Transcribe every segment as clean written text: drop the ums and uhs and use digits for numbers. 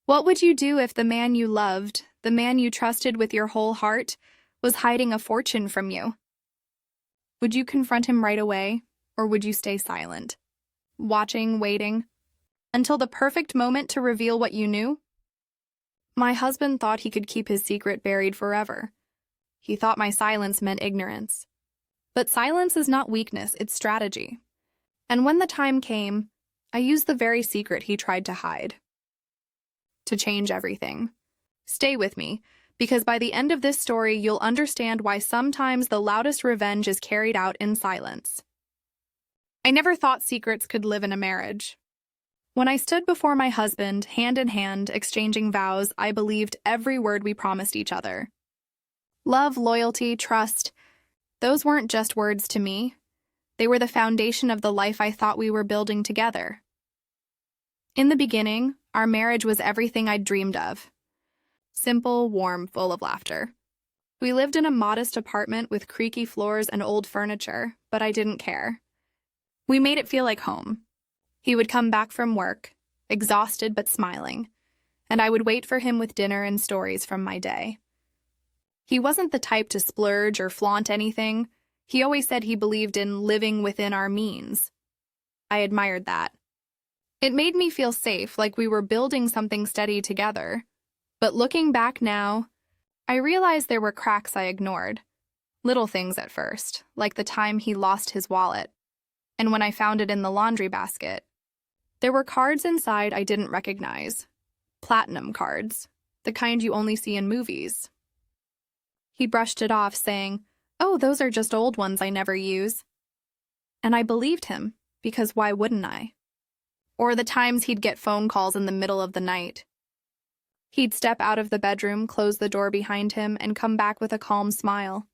What would you do if the man you loved, the man you trusted with your whole heart, was hiding a fortune from you? Would you confront him right away, or would you stay silent, watching, waiting, until the perfect moment to reveal what you knew? My husband thought he could keep his secret buried forever. He thought my silence meant ignorance. But silence is not weakness, it's strategy. And when the time came, I used the very secret he tried to hide. To change everything. Stay with me, because by the end of this story, you'll understand why sometimes the loudest revenge is carried out in silence. I never thought secrets could live in a marriage. When I stood before my husband, hand in hand, exchanging vows, I believed every word we promised each other. Love, loyalty, trust, those weren't just words to me. They were the foundation of the life I thought we were building together. In the beginning, our marriage was everything I'd dreamed of. Simple, warm, full of laughter. We lived in a modest apartment with creaky floors and old furniture, but I didn't care. We made it feel like home. He would come back from work, exhausted but smiling, and I would wait for him with dinner and stories from my day. He wasn't the type to splurge or flaunt anything. He always said he believed in living within our means. I admired that. It made me feel safe, like we were building something steady together. But looking back now, I realized there were cracks I ignored. Little things at first, like the time he lost his wallet. And when I found it in the laundry basket, there were cards inside I didn't recognize. Platinum cards, the kind you only see in movies. He brushed it off, saying, "Oh, those are just old ones I never use." And I believed him, because why wouldn't I? Or the times he'd get phone calls in the middle of the night. He'd step out of the bedroom, close the door behind him, and come back with a calm smile.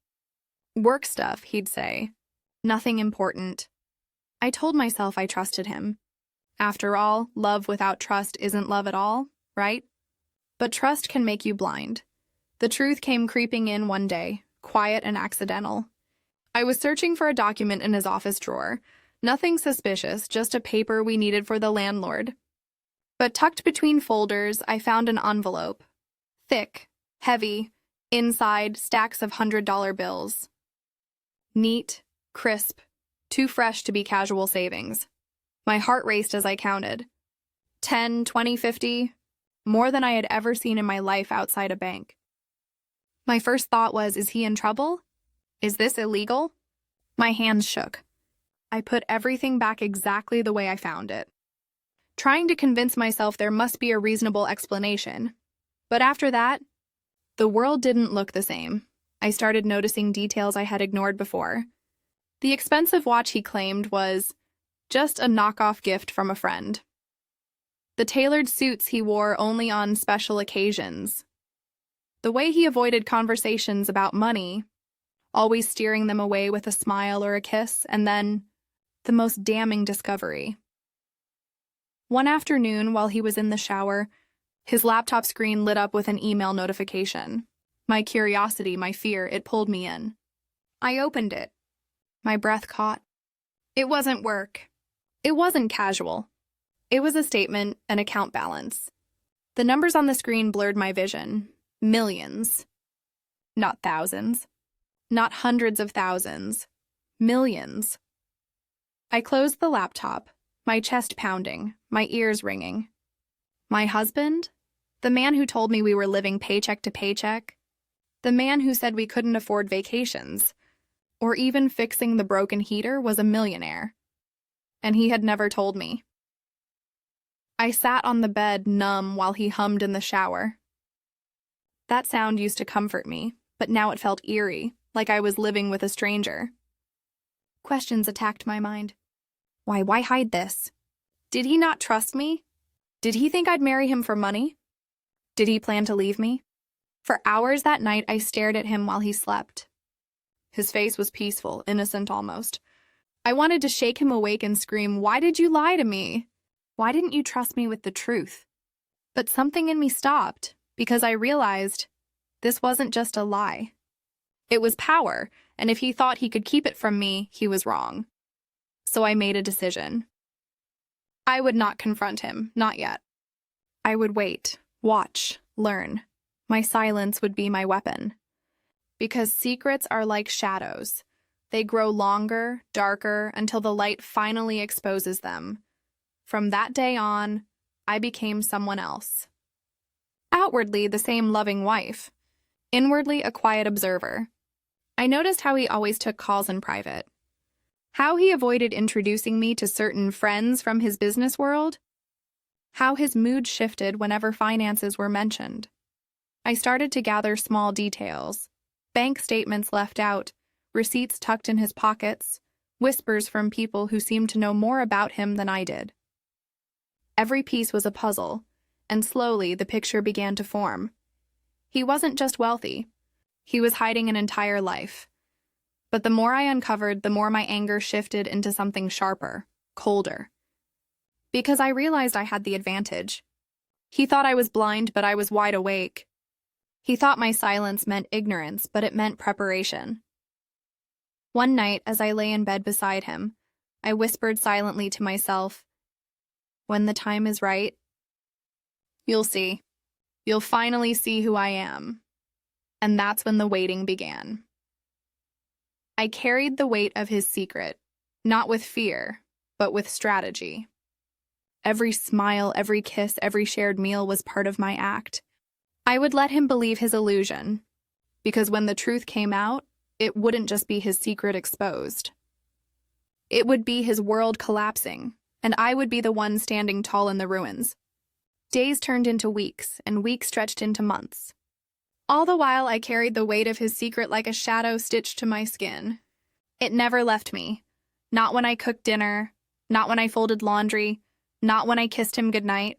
Work stuff, he'd say. Nothing important. I told myself I trusted him. After all, love without trust isn't love at all, right? But trust can make you blind. The truth came creeping in one day, quiet and accidental. I was searching for a document in his office drawer. Nothing suspicious, just a paper we needed for the landlord. But tucked between folders, I found an envelope. Thick, heavy, inside stacks of $100 bills. Neat, crisp, too fresh to be casual savings. My heart raced as I counted. 10, 20, 50, more than I had ever seen in my life outside a bank. My first thought was, is he in trouble? Is this illegal? My hands shook. I put everything back exactly the way I found it, trying to convince myself there must be a reasonable explanation. But after that, the world didn't look the same. I started noticing details I had ignored before. The expensive watch he claimed was just a knockoff gift from a friend. The tailored suits he wore only on special occasions. The way he avoided conversations about money, always steering them away with a smile or a kiss, and then the most damning discovery. One afternoon, while he was in the shower, his laptop screen lit up with an email notification. My curiosity, my fear, it pulled me in. I opened it. My breath caught. It wasn't work. It wasn't casual. It was a statement, an account balance. The numbers on the screen blurred my vision. Millions. Not thousands. Not hundreds of thousands. Millions. I closed the laptop, my chest pounding, my ears ringing. My husband? The man who told me we were living paycheck to paycheck? The man who said we couldn't afford vacations, or even fixing the broken heater, was a millionaire. And he had never told me. I sat on the bed, numb, while he hummed in the shower. That sound used to comfort me, but now it felt eerie, like I was living with a stranger. Questions attacked my mind. Why hide this? Did he not trust me? Did he think I'd marry him for money? Did he plan to leave me? For hours that night, I stared at him while he slept. His face was peaceful, innocent almost. I wanted to shake him awake and scream, "Why did you lie to me? Why didn't you trust me with the truth?" But something in me stopped, because I realized this wasn't just a lie. It was power, and if he thought he could keep it from me, he was wrong. So I made a decision. I would not confront him, not yet. I would wait, Watch, learn. My silence would be my weapon. Because secrets are like shadows. They grow longer, darker, until the light finally exposes them. From that day on, I became someone else. Outwardly, the same loving wife. Inwardly, a quiet observer. I noticed how he always took calls in private. How he avoided introducing me to certain friends from his business world. How his mood shifted whenever finances were mentioned. I started to gather small details. Bank statements left out, receipts tucked in his pockets, whispers from people who seemed to know more about him than I did. Every piece was a puzzle, and slowly the picture began to form. He wasn't just wealthy. He was hiding an entire life. But the more I uncovered, the more my anger shifted into something sharper, colder. Because I realized I had the advantage. He thought I was blind, but I was wide awake. He thought my silence meant ignorance, but it meant preparation. One night, as I lay in bed beside him, I whispered silently to myself, "When the time is right, you'll see. You'll finally see who I am." And that's when the waiting began. I carried the weight of his secret, not with fear, but with strategy. Every smile, every kiss, every shared meal was part of my act. I would let him believe his illusion, because when the truth came out, it wouldn't just be his secret exposed. It would be his world collapsing, and I would be the one standing tall in the ruins. Days turned into weeks, and weeks stretched into months. All the while, I carried the weight of his secret like a shadow stitched to my skin. It never left me. Not when I cooked dinner, not when I folded laundry, not when I kissed him goodnight.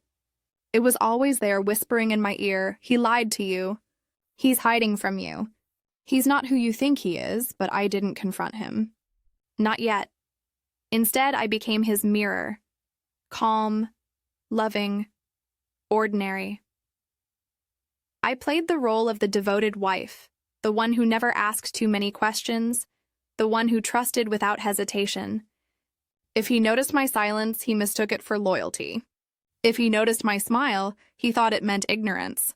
It was always there, whispering in my ear, "He lied to you. He's hiding from you. He's not who you think he is," but I didn't confront him. Not yet. Instead, I became his mirror. Calm, loving, ordinary. I played the role of the devoted wife, the one who never asked too many questions, the one who trusted without hesitation. If he noticed my silence, he mistook it for loyalty. If he noticed my smile, he thought it meant ignorance.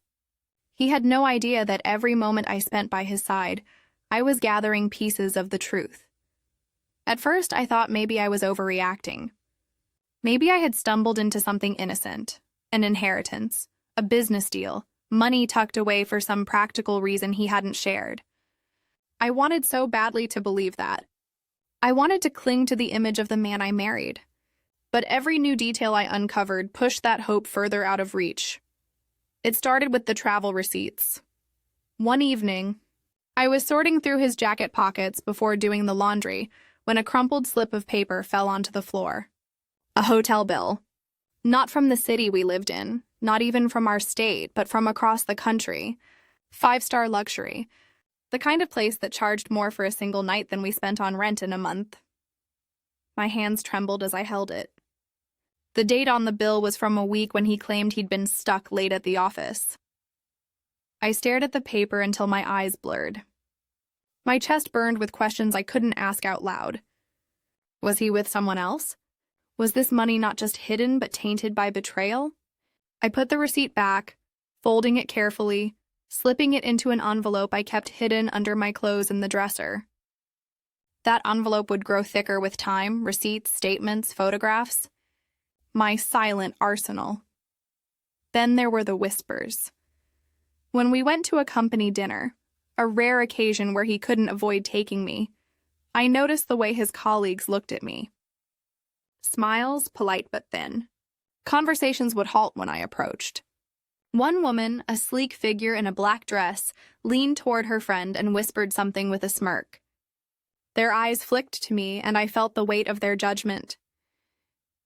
He had no idea that every moment I spent by his side, I was gathering pieces of the truth. At first, I thought maybe I was overreacting. Maybe I had stumbled into something innocent, an inheritance, a business deal, money tucked away for some practical reason he hadn't shared. I wanted so badly to believe that. I wanted to cling to the image of the man I married. But every new detail I uncovered pushed that hope further out of reach. It started with the travel receipts. One evening, I was sorting through his jacket pockets before doing the laundry when a crumpled slip of paper fell onto the floor. A hotel bill. Not from the city we lived in, not even from our state, but from across the country. 5-star luxury. The kind of place that charged more for a single night than we spent on rent in a month. My hands trembled as I held it. The date on the bill was from a week when he claimed he'd been stuck late at the office. I stared at the paper until my eyes blurred. My chest burned with questions I couldn't ask out loud. Was he with someone else? Was this money not just hidden but tainted by betrayal? I put the receipt back, folding it carefully, slipping it into an envelope I kept hidden under my clothes in the dresser. That envelope would grow thicker with time, receipts, statements, photographs. My silent arsenal. Then there were the whispers. When we went to a company dinner, a rare occasion where he couldn't avoid taking me, I noticed the way his colleagues looked at me. Smiles, polite but thin. Conversations would halt when I approached. One woman, a sleek figure in a black dress, leaned toward her friend and whispered something with a smirk. Their eyes flicked to me, and I felt the weight of their judgment.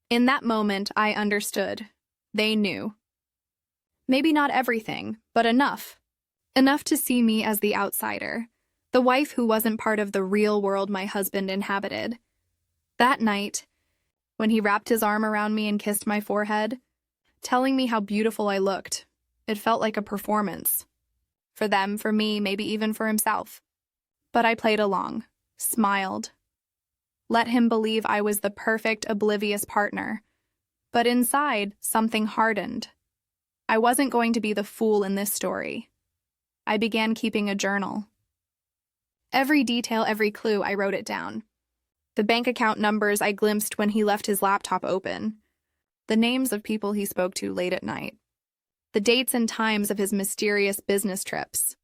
In that moment, I understood. They knew. Maybe not everything, but enough. Enough to see me as the outsider, the wife who wasn't part of the real world my husband inhabited. That night, when he wrapped his arm around me and kissed my forehead, telling me how beautiful I looked, it felt like a performance. For them, for me, maybe even for himself. But I played along, smiled. Let him believe I was the perfect, oblivious partner. But inside, something hardened. I wasn't going to be the fool in this story. I began keeping a journal. Every detail, every clue, I wrote it down. The bank account numbers I glimpsed when he left his laptop open. The names of people he spoke to late at night. The dates and times of his mysterious business trips.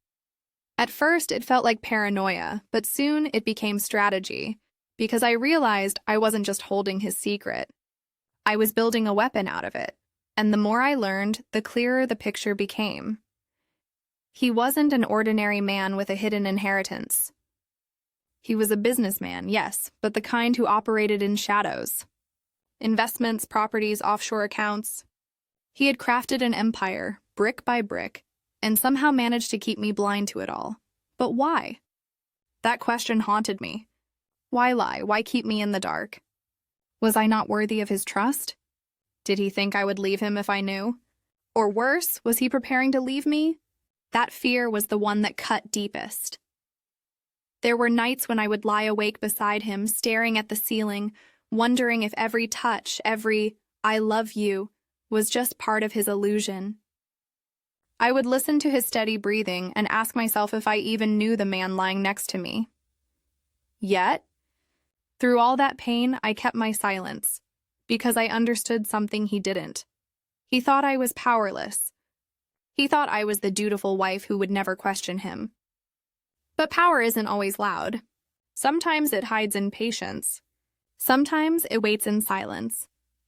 At first, it felt like paranoia, but soon it became strategy, because I realized I wasn't just holding his secret. I was building a weapon out of it, and the more I learned, the clearer the picture became. He wasn't an ordinary man with a hidden inheritance. He was a businessman, yes, but the kind who operated in shadows. Investments, properties, offshore accounts. He had crafted an empire, brick by brick, and somehow managed to keep me blind to it all. But why? That question haunted me. Why lie? Why keep me in the dark? Was I not worthy of his trust? Did he think I would leave him if I knew? Or worse, was he preparing to leave me? That fear was the one that cut deepest. There were nights when I would lie awake beside him, staring at the ceiling, wondering if every touch, every "I love you," was just part of his illusion. I would listen to his steady breathing and ask myself if I even knew the man lying next to me. Yet, through all that pain, I kept my silence, because I understood something he didn't. He thought I was powerless. He thought I was the dutiful wife who would never question him. But power isn't always loud. Sometimes it hides in patience. Sometimes it waits in silence.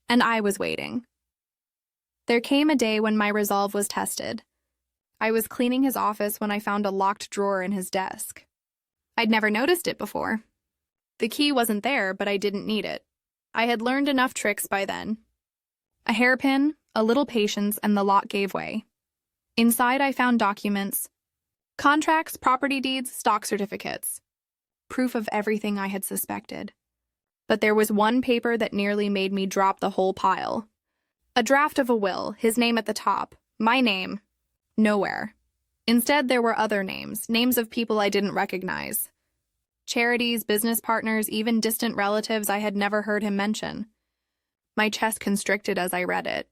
And I was waiting. There came a day when my resolve was tested. I was cleaning his office when I found a locked drawer in his desk. I'd never noticed it before. The key wasn't there, but I didn't need it. I had learned enough tricks by then. A hairpin, a little patience, and the lock gave way. Inside, I found documents. Contracts, property deeds, stock certificates. Proof of everything I had suspected. But there was one paper that nearly made me drop the whole pile. A draft of a will, his name at the top, my name, nowhere. Instead, there were other names, names of people I didn't recognize. Charities, business partners, even distant relatives I had never heard him mention. My chest constricted as I read it.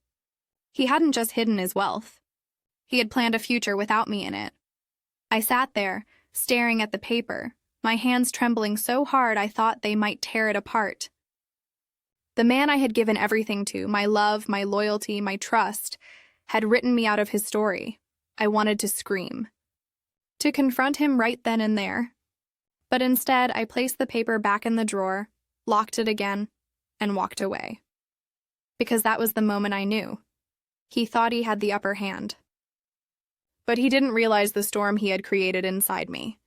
He hadn't just hidden his wealth. He had planned a future without me in it. I sat there, staring at the paper, my hands trembling so hard I thought they might tear it apart. The man I had given everything to, my love, my loyalty, my trust, had written me out of his story. I wanted to scream. To confront him right then and there. But instead, I placed the paper back in the drawer, locked it again, and walked away. Because that was the moment I knew. He thought he had the upper hand. But he didn't realize the storm he had created inside me.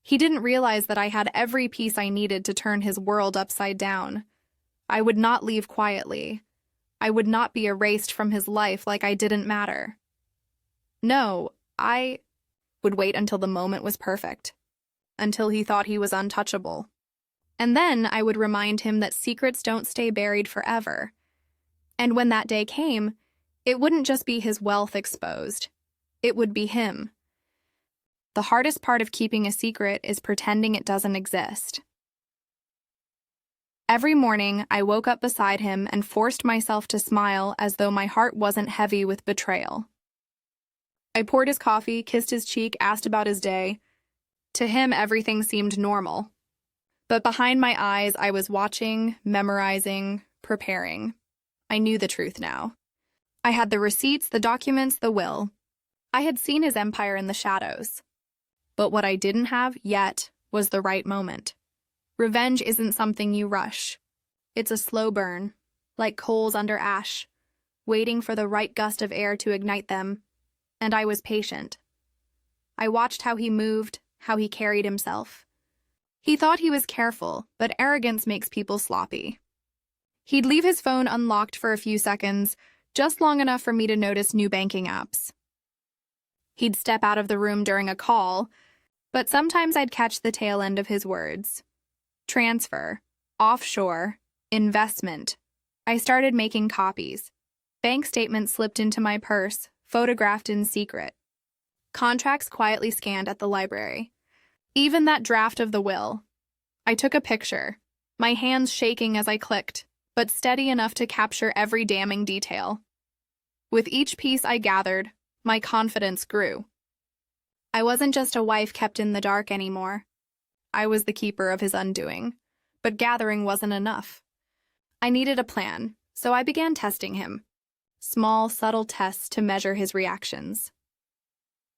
He didn't realize that I had every piece I needed to turn his world upside down. I would not leave quietly. I would not be erased from his life like I didn't matter. No, I would wait until the moment was perfect, until he thought he was untouchable. And then I would remind him that secrets don't stay buried forever. And when that day came, it wouldn't just be his wealth exposed. It would be him. The hardest part of keeping a secret is pretending it doesn't exist. Every morning, I woke up beside him and forced myself to smile as though my heart wasn't heavy with betrayal. I poured his coffee, kissed his cheek, asked about his day. To him, everything seemed normal. But behind my eyes, I was watching, memorizing, preparing. I knew the truth now. I had the receipts, the documents, the will. I had seen his empire in the shadows. But what I didn't have yet was the right moment. Revenge isn't something you rush. It's a slow burn, like coals under ash, waiting for the right gust of air to ignite them. And I was patient. I watched how he moved, how he carried himself. He thought he was careful, but arrogance makes people sloppy. He'd leave his phone unlocked for a few seconds, just long enough for me to notice new banking apps. He'd step out of the room during a call, but sometimes I'd catch the tail end of his words. Transfer, offshore, investment. I started making copies. Bank statements slipped into my purse, photographed in secret. Contracts quietly scanned at the library. Even that draft of the will. I took a picture, my hands shaking as I clicked, but steady enough to capture every damning detail. With each piece I gathered, my confidence grew. I wasn't just a wife kept in the dark anymore. I was the keeper of his undoing. But gathering wasn't enough. I needed a plan, so I began testing him. Small, subtle tests to measure his reactions.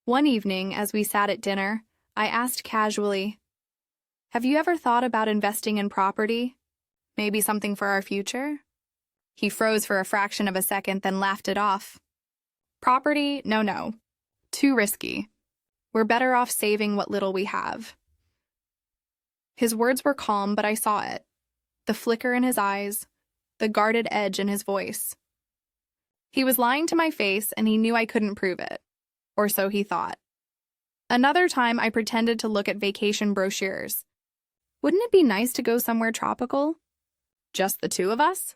One evening, as we sat at dinner, I asked casually, "Have you ever thought about investing in property? Maybe something for our future?" He froze for a fraction of a second, then laughed it off. "Property? No. Too risky. We're better off saving what little we have." His words were calm, but I saw it. The flicker in his eyes, the guarded edge in his voice. He was lying to my face, and he knew I couldn't prove it. Or so he thought. Another time, I pretended to look at vacation brochures. "Wouldn't it be nice to go somewhere tropical?" "Just the two of us?"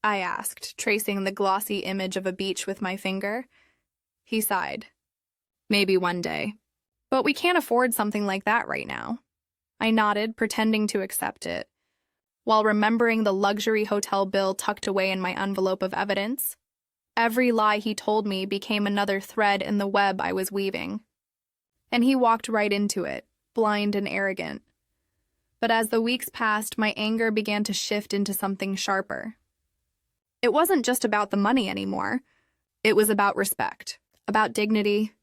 I asked, tracing the glossy image of a beach with my finger. He sighed. "Maybe one day. But we can't afford something like that right now." I nodded, pretending to accept it, while remembering the luxury hotel bill tucked away in my envelope of evidence. Every lie he told me became another thread in the web I was weaving. And he walked right into it, blind and arrogant. But as the weeks passed, my anger began to shift into something sharper. It wasn't just about the money anymore. It was about respect, about dignity,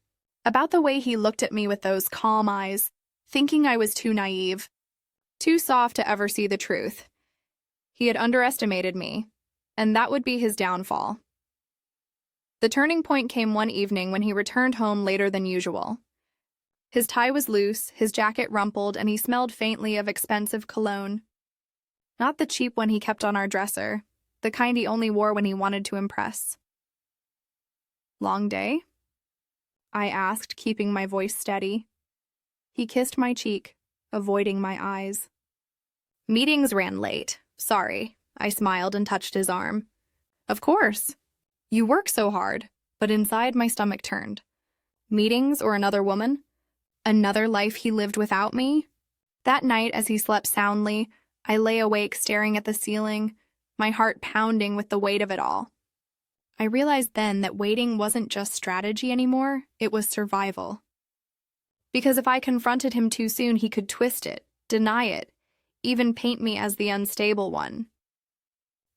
about the way he looked at me with those calm eyes, thinking I was too naive, too soft to ever see the truth. He had underestimated me, and that would be his downfall. The turning point came one evening when he returned home later than usual. His tie was loose, his jacket rumpled, and he smelled faintly of expensive cologne. Not the cheap one he kept on our dresser, the kind he only wore when he wanted to impress. "Long day?" I asked, keeping my voice steady. He kissed my cheek, avoiding my eyes. "Meetings ran late. Sorry." I smiled and touched his arm. "Of course. You work so hard." But inside my stomach turned. Meetings or another woman? Another life he lived without me? That night, as he slept soundly, I lay awake staring at the ceiling, my heart pounding with the weight of it all. I realized then that waiting wasn't just strategy anymore, it was survival. Because if I confronted him too soon, he could twist it, deny it, even paint me as the unstable one.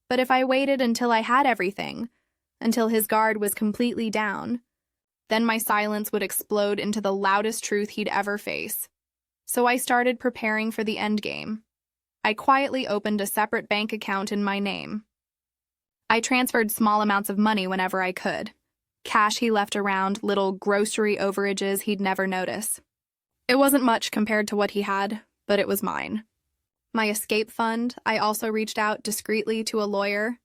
But if I waited until I had everything, until his guard was completely down, then my silence would explode into the loudest truth he'd ever face. So I started preparing for the endgame. I quietly opened a separate bank account in my name. I transferred small amounts of money whenever I could. Cash he left around, little grocery overages he'd never notice. It wasn't much compared to what he had, but it was mine. My escape fund, I also reached out discreetly to a lawyer,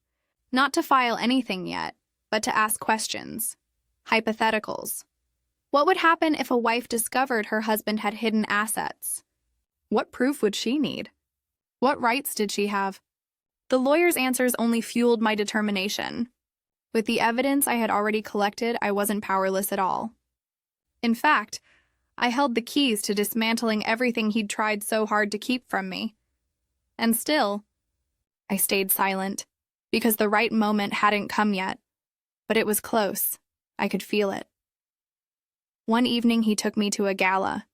not to file anything yet, but to ask questions. Hypotheticals. What would happen if a wife discovered her husband had hidden assets? What proof would she need? What rights did she have? The lawyer's answers only fueled my determination. With the evidence I had already collected, I wasn't powerless at all. In fact, I held the keys to dismantling everything he'd tried so hard to keep from me. And still, I stayed silent, because the right moment hadn't come yet. But it was close. I could feel it. One evening, he took me to a gala.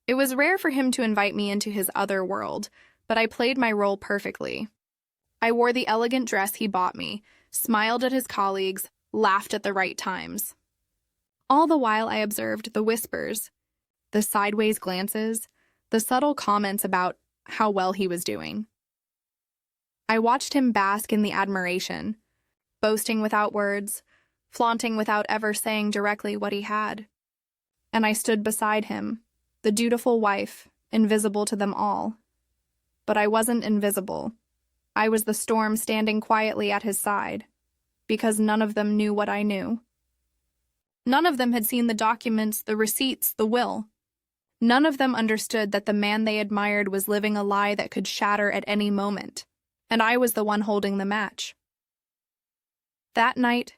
It was rare for him to invite me into his other world, but I played my role perfectly. I wore the elegant dress he bought me, smiled at his colleagues, laughed at the right times. All the while I observed the whispers, the sideways glances, the subtle comments about how well he was doing. I watched him bask in the admiration, boasting without words, flaunting without ever saying directly what he had. And I stood beside him, the dutiful wife, invisible to them all. But I wasn't invisible. I was the storm standing quietly at his side, because none of them knew what I knew. None of them had seen the documents, the receipts, the will. None of them understood that the man they admired was living a lie that could shatter at any moment, and I was the one holding the match. That night,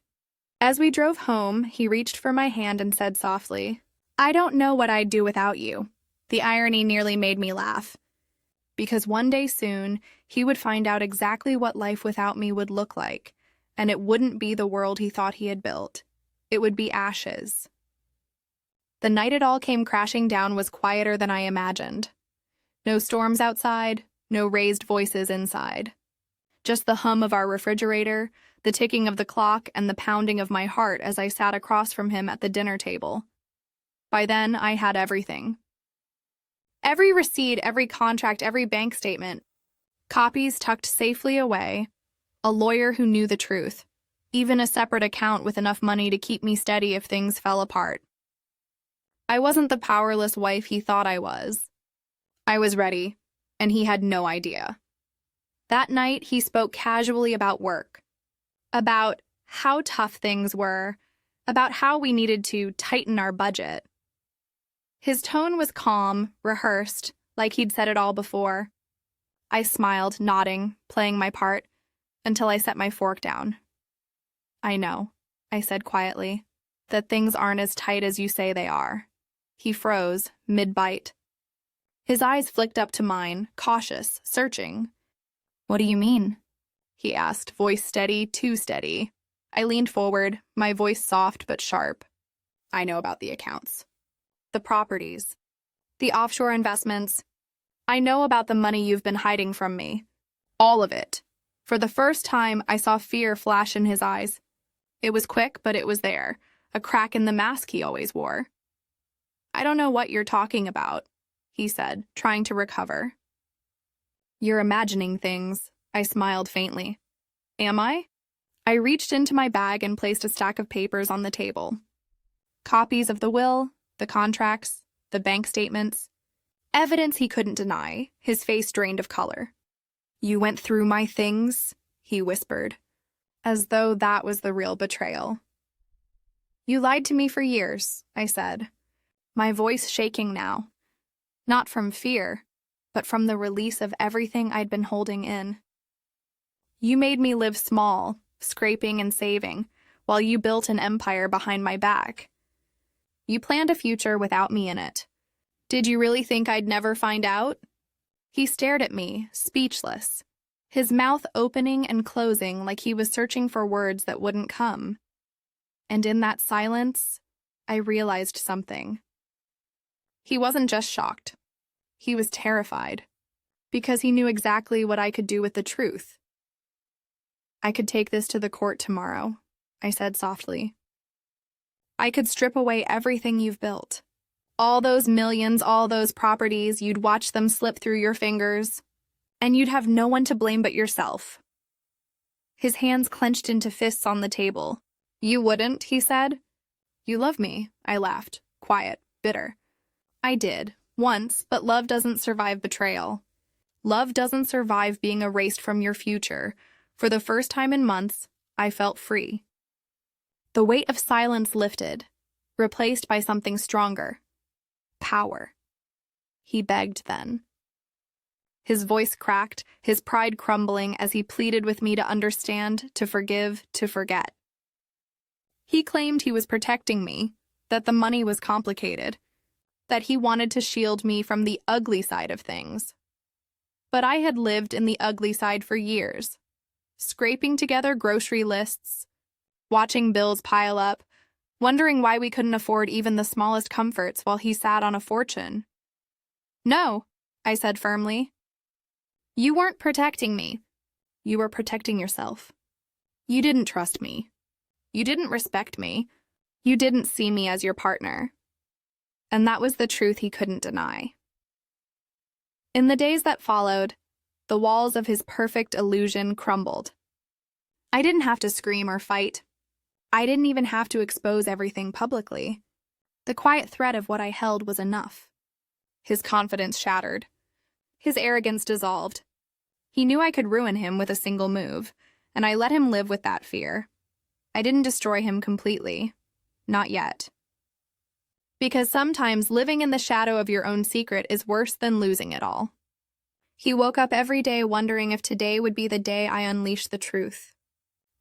as we drove home, he reached for my hand and said softly, "I don't know what I'd do without you." The irony nearly made me laugh. Because one day soon, he would find out exactly what life without me would look like, and it wouldn't be the world he thought he had built. It would be ashes. The night it all came crashing down was quieter than I imagined. No storms outside, no raised voices inside. Just the hum of our refrigerator, the ticking of the clock, and the pounding of my heart as I sat across from him at the dinner table. By then, I had everything. Every receipt, every contract, every bank statement. Copies tucked safely away. A lawyer who knew the truth. Even a separate account with enough money to keep me steady if things fell apart. I wasn't the powerless wife he thought I was. I was ready, and he had no idea. That night, he spoke casually about work. About how tough things were. About how we needed to tighten our budget. His tone was calm, rehearsed, like he'd said it all before. I smiled, nodding, playing my part, until I set my fork down. I know, I said quietly, that things aren't as tight as you say they are. He froze, mid-bite. His eyes flicked up to mine, cautious, searching. What do you mean? He asked, voice steady, too steady. I leaned forward, my voice soft but sharp. I know about the accounts. The properties. The offshore investments. I know about the money you've been hiding from me. All of it. For the first time, I saw fear flash in his eyes. It was quick, but it was there, a crack in the mask he always wore. I don't know what you're talking about, he said, trying to recover. You're imagining things, I smiled faintly. Am I? I reached into my bag and placed a stack of papers on the table. Copies of the will, the contracts, the bank statements. Evidence he couldn't deny, his face drained of color. You went through my things, he whispered, as though that was the real betrayal. You lied to me for years, I said, my voice shaking now. Not from fear, but from the release of everything I'd been holding in. You made me live small, scraping and saving, while you built an empire behind my back. You planned a future without me in it. Did you really think I'd never find out? He stared at me, speechless, his mouth opening and closing like he was searching for words that wouldn't come. And in that silence, I realized something. He wasn't just shocked. He was terrified, because he knew exactly what I could do with the truth. I could take this to the court tomorrow, I said softly. I could strip away everything you've built. All those millions, all those properties, you'd watch them slip through your fingers, and you'd have no one to blame but yourself. His hands clenched into fists on the table. You wouldn't, he said. You love me, I laughed, quiet, bitter. I did, once, but love doesn't survive betrayal. Love doesn't survive being erased from your future. For the first time in months, I felt free. The weight of silence lifted, replaced by something stronger. Power. He begged then. His voice cracked, his pride crumbling as he pleaded with me to understand, to forgive, to forget. He claimed he was protecting me, that the money was complicated, that he wanted to shield me from the ugly side of things. But I had lived in the ugly side for years, scraping together grocery lists, watching bills pile up, wondering why we couldn't afford even the smallest comforts while he sat on a fortune. No, I said firmly. You weren't protecting me. You were protecting yourself. You didn't trust me. You didn't respect me. You didn't see me as your partner. And that was the truth he couldn't deny. In the days that followed, the walls of his perfect illusion crumbled. I didn't have to scream or fight. I didn't even have to expose everything publicly. The quiet threat of what I held was enough. His confidence shattered. His arrogance dissolved. He knew I could ruin him with a single move, and I let him live with that fear. I didn't destroy him completely. Not yet. Because sometimes living in the shadow of your own secret is worse than losing it all. He woke up every day wondering if today would be the day I unleashed the truth.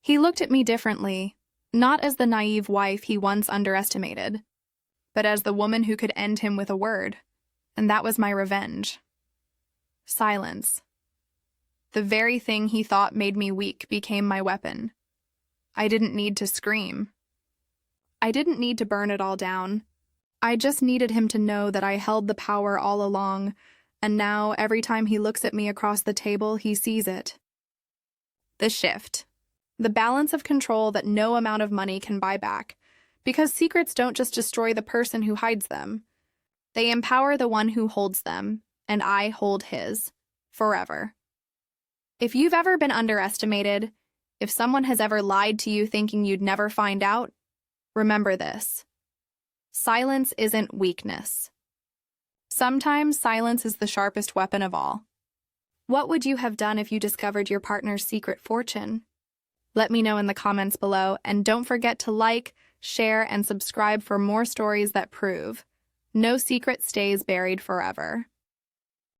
He looked at me differently, not as the naive wife he once underestimated, but as the woman who could end him with a word, and that was my revenge. Silence. The very thing he thought made me weak became my weapon. I didn't need to scream. I didn't need to burn it all down. I just needed him to know that I held the power all along, and now every time he looks at me across the table, he sees it. The shift. The balance of control that no amount of money can buy back, because secrets don't just destroy the person who hides them. They empower the one who holds them, and I hold his, forever. If you've ever been underestimated, if someone has ever lied to you thinking you'd never find out, remember this. Silence isn't weakness. Sometimes silence is the sharpest weapon of all. What would you have done if you discovered your partner's secret fortune? Let me know in the comments below, and don't forget to like, share, and subscribe for more stories that prove no secret stays buried forever.